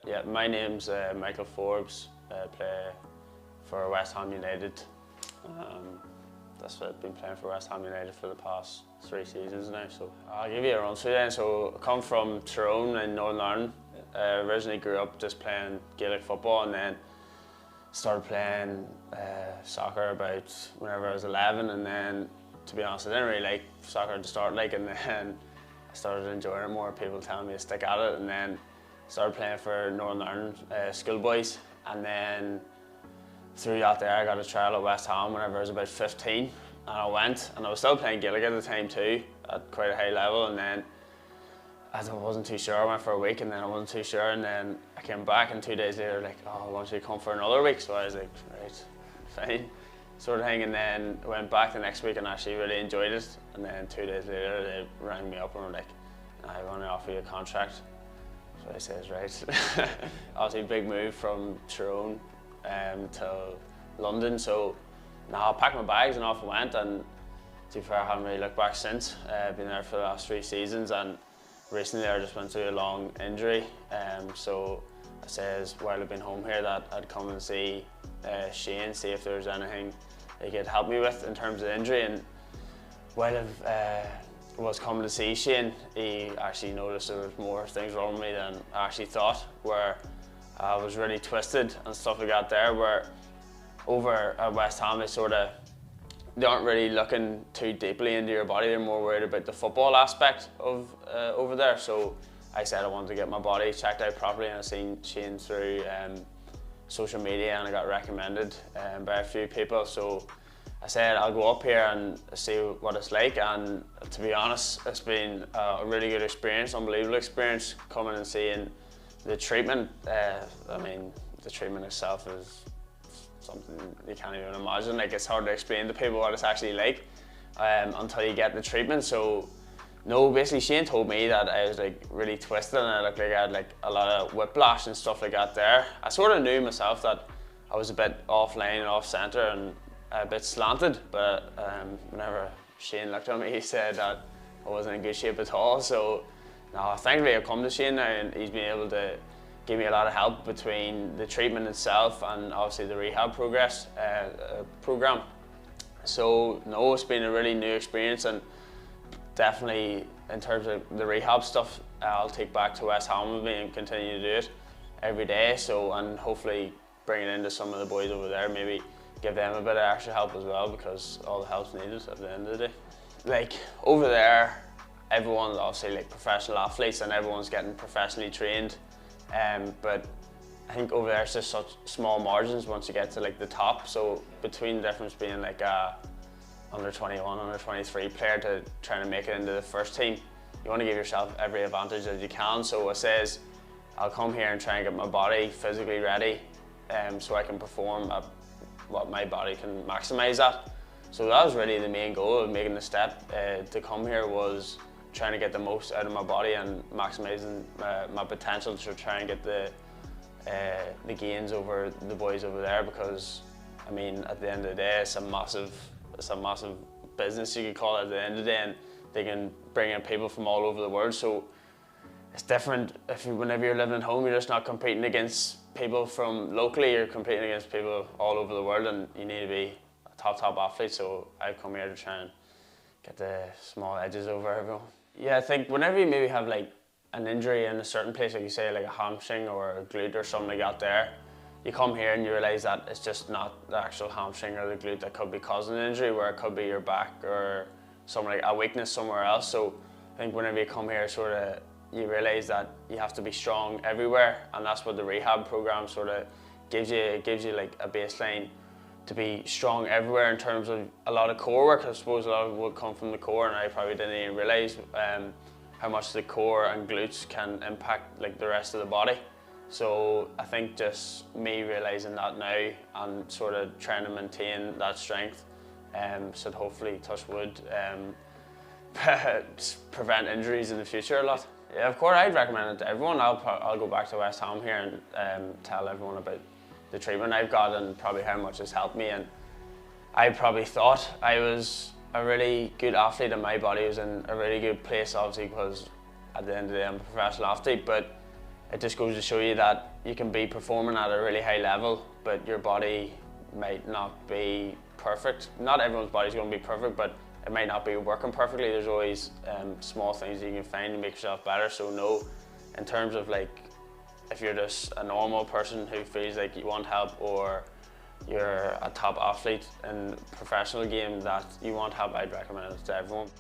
Yeah, my name's Michael Forbes. I play for West Ham United. That's what I've been playing for West Ham United for the past 3 seasons now. So I'll give you a run through then. So I come from Tyrone in Northern Ireland. Originally grew up just playing Gaelic football, and then started playing soccer about whenever I was 11. And then, to be honest, I didn't really like soccer to start and then I started enjoying it more. People telling me to stick at it, and then started playing for Northern Ireland schoolboys. And then through that there, I got a trial at West Ham whenever I was about 15, and I went, and I was still playing Gaelic at the time too, at quite a high level. And then I wasn't too sure. I went for a week, and then I wasn't too sure, and then I came back, and 2 days later, like, oh, I want you to come for another week. So I was like, right, fine, sort of thing. And then I went back the next week and actually really enjoyed it. And then 2 days later, they rang me up and were like, I want to offer you a contract. So I says, right. Obviously, big move from Tyrone to London. So now I packed my bags and off I went. And to be fair, I haven't really looked back since. I've been there for the last 3 seasons, and recently I just went through a long injury. So I says, while I've been home here, that I'd come and see Shane, see if there's anything he could help me with in terms of injury. And while I was coming to see Shane, he actually noticed there was more things wrong with me than I actually thought, where I was really twisted and stuff like that there, where over at West Ham they aren't really looking too deeply into your body. They're more worried about the football aspect of over there. So I said I wanted to get my body checked out properly, and I seen Shane through social media, and I got recommended by a few people. So I said I'll go up here and see what it's like, and to be honest, it's been a really good experience, unbelievable experience, coming and seeing the treatment. I mean, the treatment itself is something you can't even imagine. Like, it's hard to explain to people what it's actually like until you get the treatment. So no, basically Shane told me that I was like really twisted, and I looked like I had like a lot of whiplash and stuff like that there. I sort of knew myself that I was a bit offline and off centre and a bit slanted, but whenever Shane looked at me, he said that I wasn't in good shape at all. So now, thankfully, I've come to Shane now, and he's been able to give me a lot of help between the treatment itself and obviously the rehab program. So no, it's been a really new experience, and definitely in terms of the rehab stuff, I'll take back to West Ham with me and continue to do it every day. So, and hopefully bring it into some of the boys over there, maybe give them a bit of extra help as well, because all the help's needed at the end of the day. Like, over there, everyone's obviously like professional athletes, and everyone's getting professionally trained. But I think over there it's just such small margins once you get to like the top. So between the difference being like a under 21, under 23 player to trying to make it into the first team, you want to give yourself every advantage that you can. So it says I'll come here and try and get my body physically ready, so I can perform at what my body can maximise at. So that was really the main goal of making the step to come here, was trying to get the most out of my body and maximising my potential to try and get the gains over the boys over there. Because I mean, at the end of the day, it's a massive business, you could call it, at the end of the day, and they can bring in people from all over the world. So it's different whenever you're living at home, you're just not competing against people from locally, you're competing against people all over the world, and you need to be a top athlete. So I've come here to try and get the small edges over everyone. Yeah, I think whenever you maybe have like an injury in a certain place, like you say, like a hamstring or a glute or something like that there, you come here and you realise that it's just not the actual hamstring or the glute that could be causing an injury, where it could be your back or something like a weakness somewhere else. So I think whenever you come here, sort of, you realise that you have to be strong everywhere, and that's what the rehab program sort of gives you. It gives you like a baseline to be strong everywhere in terms of a lot of core work. I suppose a lot of it would come from the core, and I probably didn't even realise how much the core and glutes can impact like the rest of the body. So I think just me realising that now and sort of trying to maintain that strength should hopefully, touch wood, prevent injuries in the future a lot. Yeah, of course, I'd recommend it to everyone. I'll go back to West Ham here and tell everyone about the treatment I've got and probably how much it's helped me. And I probably thought I was a really good athlete and my body was in a really good place, obviously, because at the end of the day I'm a professional athlete, but it just goes to show you that you can be performing at a really high level, but your body might not be perfect. Not everyone's body's going to be perfect, but it might not be working perfectly. There's always small things you can find to make yourself better. So no, in terms of like, if you're just a normal person who feels like you want help, or you're a top athlete in a professional game that you want help, I'd recommend it to everyone.